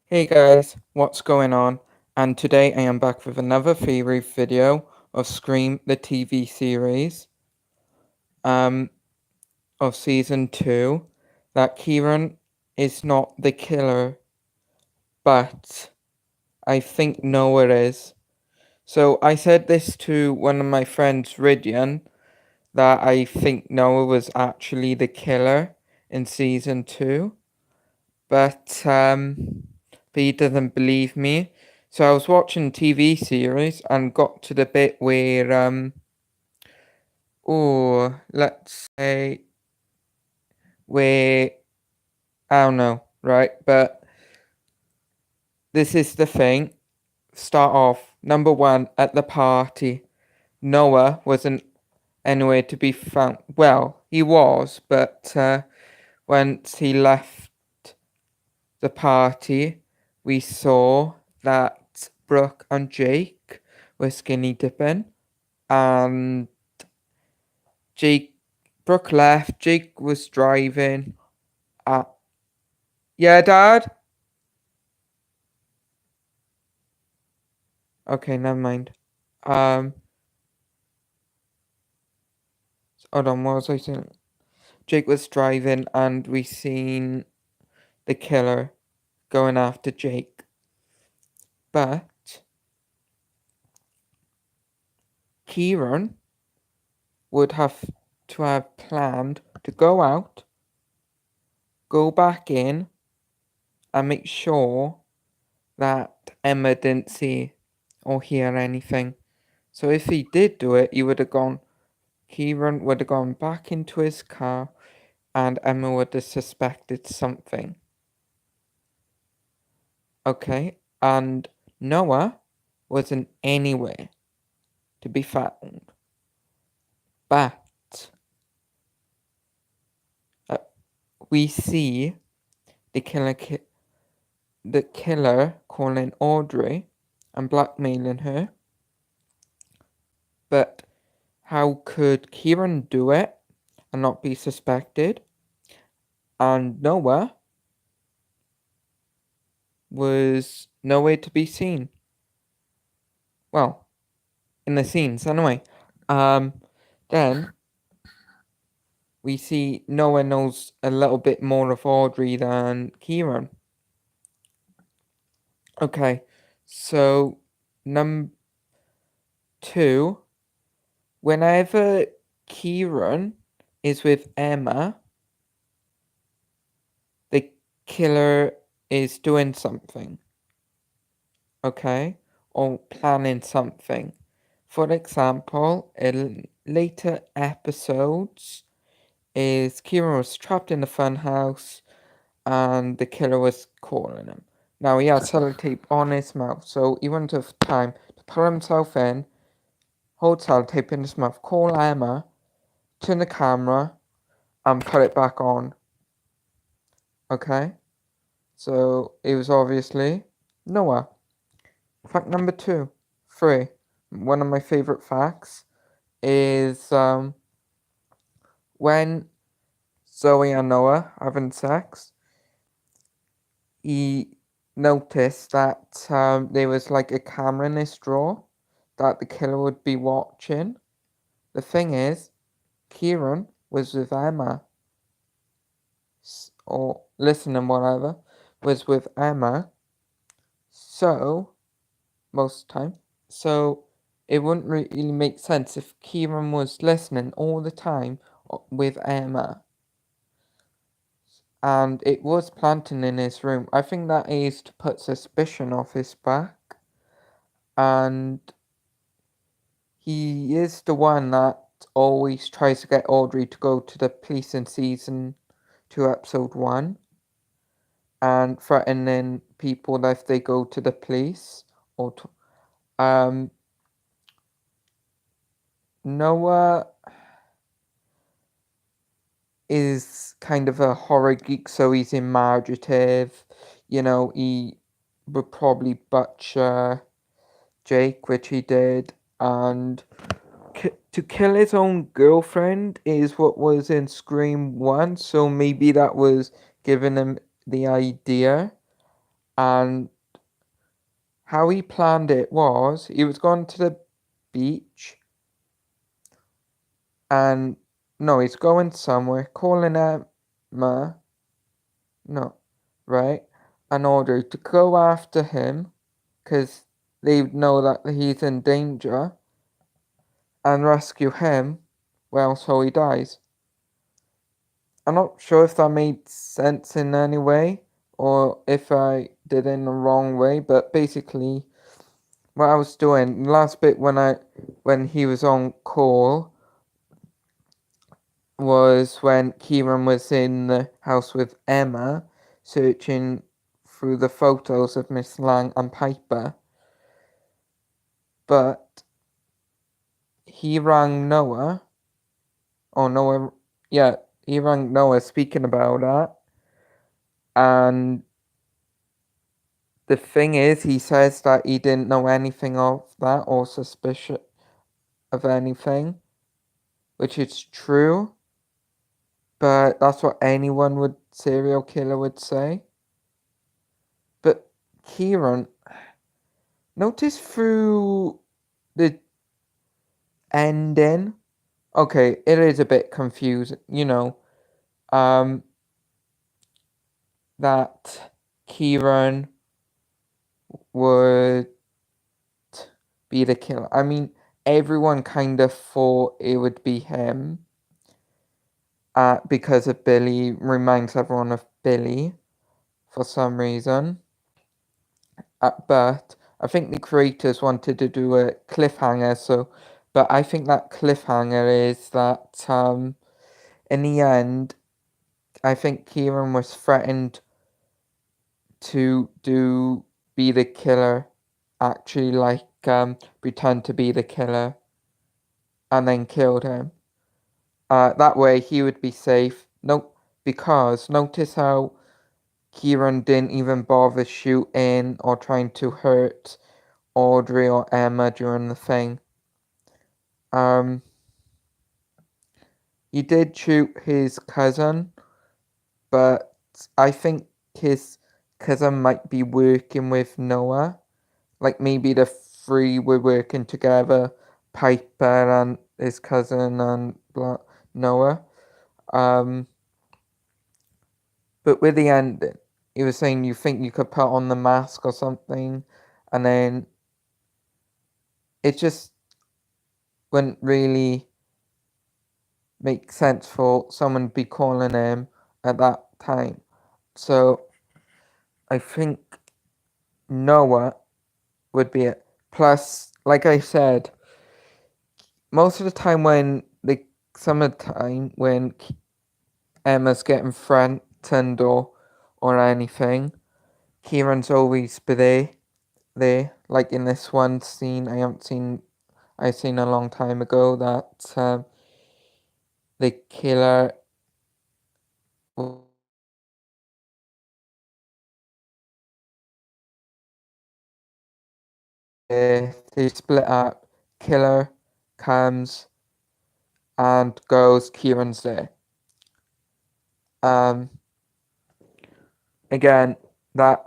Hey guys, what's going on? And today I am back with another theory video of Scream, the TV series, um, of season 2, that Kieran is not the killer, but I think Noah is. So I said this to one of my friends, Ridian, that I think Noah was actually the killer in season 2. But he doesn't believe me. So I was watching TV series and got to the bit where let's say where I don't know, right? But this is the thing. Start off number one at the party. Noah wasn't anywhere to be found. Well, he was, but once he left the party, we saw that Brooke and Jake were skinny dipping, and Brooke left. Jake was driving. Uh, yeah, Dad. Okay, never mind. Um, Hold on. What was I saying? Jake was driving, and we seen the killer going after Jake, but Kieran would have to have planned to go out, go back in, and make sure that Emma didn't see or hear anything. So if he did do it, Kieran would have gone back into his car and Emma would have suspected something. Okay, and Noah wasn't anywhere to be found. But we see the killer calling Audrey and blackmailing her. But how could Kieran do it and not be suspected? And Noah was nowhere to be seen. Well, in the scenes anyway. Then we see Noah knows a little bit more of Audrey than Kieran. Okay, so number 2, whenever Kieran is with Emma, the killer is doing something, okay, or planning something. For example, in later episodes, is Kieran was trapped in the funhouse and the killer was calling him. Now he had sellotape on his mouth, so he wouldn't have time to pull himself in, hold sellotape in his mouth, call Emma, turn the camera, and put it back on. Okay? So it was obviously Noah. Fact number 3. One of my favorite facts is when Zoe and Noah having sex, he noticed that there was like a camera in his drawer that the killer would be watching. The thing is, Kieran was with Emma, or listening, whatever, was with Emma, so most of the time. So it wouldn't really make sense if Kieran was listening all the time with Emma. And it was planting in his room. I think that is to put suspicion off his back. And he is the one that always tries to get Audrey to go to the police in season 2, episode 1. And threatening people that if they go to the police or Noah is kind of a horror geek, so he's imaginative. You know, he would probably butcher Jake, which he did, and to kill his own girlfriend is what was in Scream 1, so maybe that was giving him the idea. And how he planned it was he was going to the beach and no, he's going somewhere, calling Emma, no, right, in order to go after him because they know that he's in danger and rescue him, well, so he dies. I'm not sure if that made sense in any way or if I did it in the wrong way, but basically what I was doing last bit when he was on call was when Kieran was in the house with Emma searching through the photos of Miss Lang and Piper, but he rang Noah. Oh, Noah, yeah, he rang Noah speaking about that, and the thing is, he says that he didn't know anything of that or suspicious of anything, which is true, but that's what anyone would serial killer would say. But Kieran, notice through the ending, okay, it is a bit confusing, that Kieran would be the killer. I mean, everyone kind of thought it would be him, because of Billy, reminds everyone of Billy for some reason. But I think the creators wanted to do a cliffhanger, but I think that cliffhanger is that in the end, I think Kieran was threatened to be the killer, actually pretend to be the killer, and then killed him. That way he would be safe. Nope, because notice how Kieran didn't even bother shooting or trying to hurt Audrey or Emma during the thing. He did shoot his cousin, but I think his cousin might be working with Noah. Like maybe the three were working together, Piper and his cousin and Noah. But with the ending, he was saying you think you could put on the mask or something, and then it just wouldn't really make sense for someone to be calling him at that time. So I think Noah would be it. Plus, like I said, most of the time when Emma's getting threatened or anything, Kieran's always be there. Like in this one scene I seen a long time ago that the killer they split up. Killer comes and goes. Kieran's there. Again, that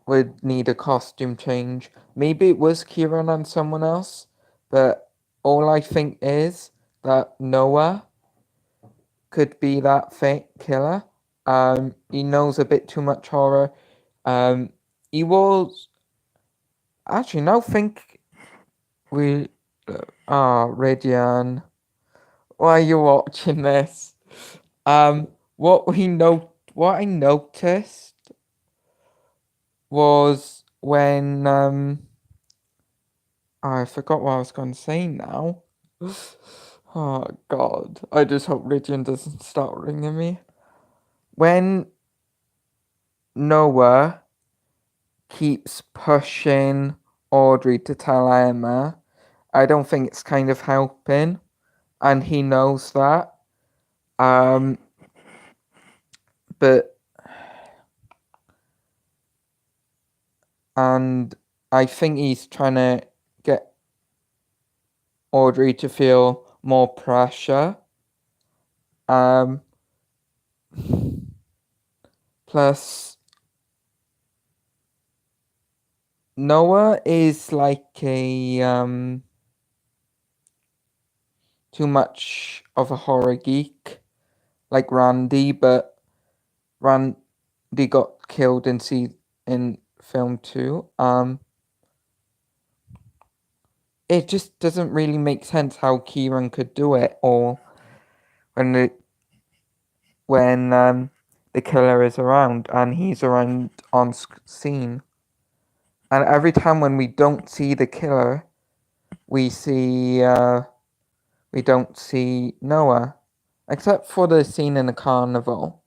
would need a costume change. Maybe it was Kieran and someone else, but all I think is that Noah could be that fake killer. He knows a bit too much horror. He was actually now think we. Radian, why are you watching this? What I noticed was when I forgot what I was going to say now. Oh God, I just hope Radian doesn't start ringing me. When Noah keeps pushing Audrey to tell Emma, I don't think it's kind of helping, and he knows that. But and I think he's trying to get Audrey to feel more pressure. Plus, Noah is like a too much of a horror geek, like Randy, but Randy got killed in film 2. It just doesn't really make sense how Kieran could do it, or when the killer is around and he's around on scene. And every time when we don't see the killer, we don't see Noah, except for the scene in the carnival.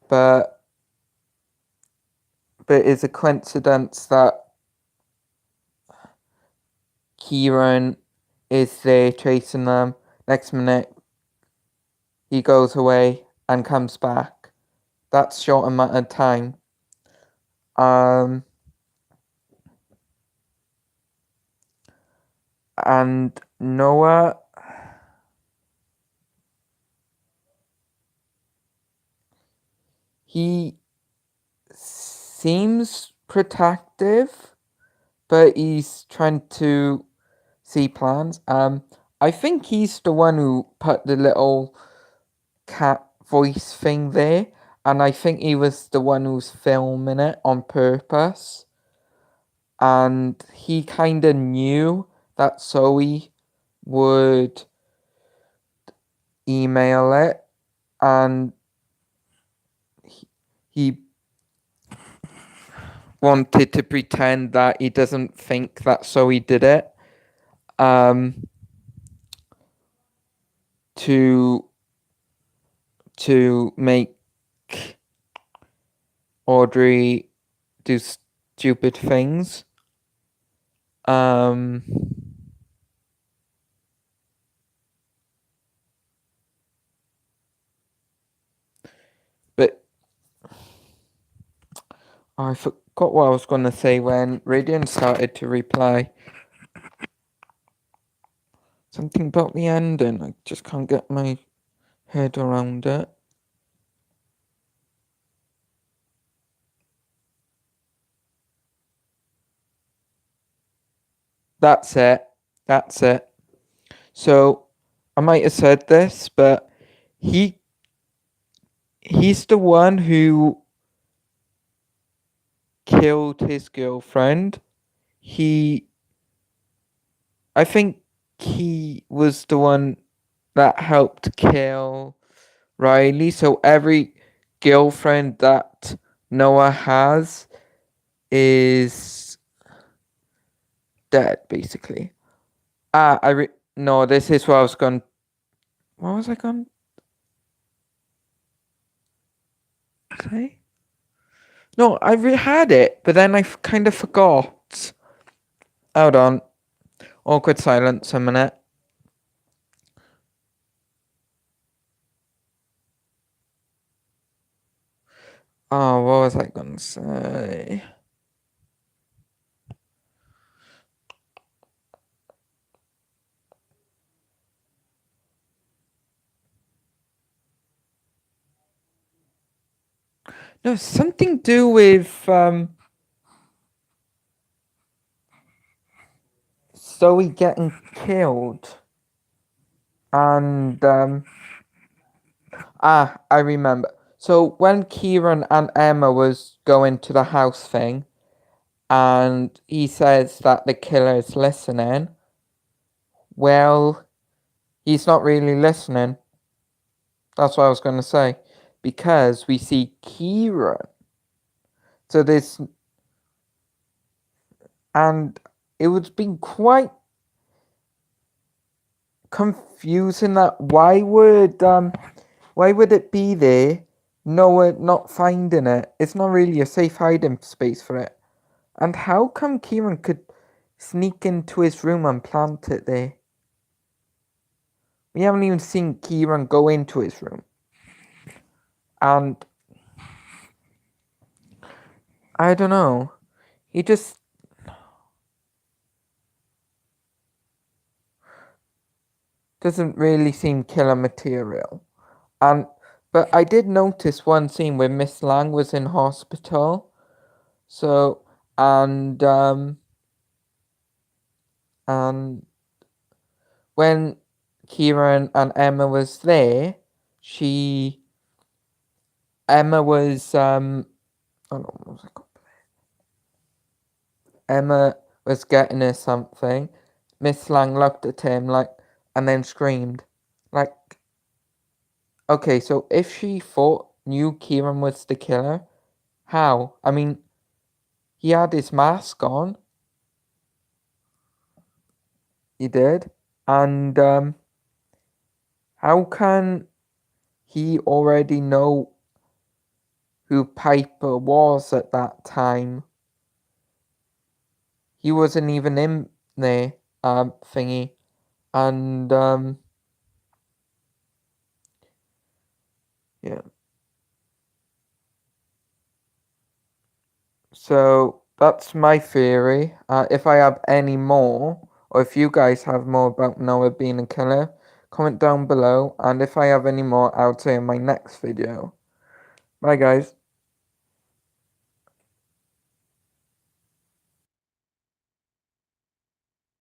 But it's a coincidence that Kieran is there chasing them. Next minute, he goes away and comes back. That's short amount of time. And Noah, he seems protective, but he's trying to see plans. I think he's the one who put the little cat voice thing there, and I think he was the one who's filming it on purpose. And he kind of knew that Zoe would email it, and he wanted to pretend that he doesn't think that Zoe did it, to make Audrey do stupid things. But I forgot what I was going to say when Radiant started to reply. Something about the ending. I just can't get my head around it. That's it. So I might have said this, but he's the one who killed his girlfriend. I think he was the one that helped kill Riley. So every girlfriend that Noah has is dead, basically. No, this is what I was going. What was I going to say? No, I had it, but then I kind of forgot. Hold on. Awkward silence a minute. Oh, what was I going to say? No, something to do with Zoe getting killed. And I remember. So when Kieran and Emma was going to the house thing, and he says that the killer is listening, well, he's not really listening. That's what I was going to say. Because we see Kieran. So this... And it was been quite confusing that why would it be there? Noah not finding it. It's not really a safe hiding space for it. And how come Kieran could sneak into his room and plant it there? We haven't even seen Kieran go into his room. And I don't know. He just doesn't really seem killer material. But I did notice one scene where Miss Lang was in hospital. So and and when Kiearen and Emma was there, Emma was oh no, what was I called? Emma was getting her something. Miss Lang looked at him like and then screamed. Like, okay, so if she knew Kiearen was the killer, how? I mean, he had his mask on. He did. And how can he already know who Piper was at that time? He wasn't even in there, thingy. And yeah. So that's my theory. If I have any more, or if you guys have more about Noah being a killer, comment down below. And if I have any more, I'll say in my next video. Bye, guys.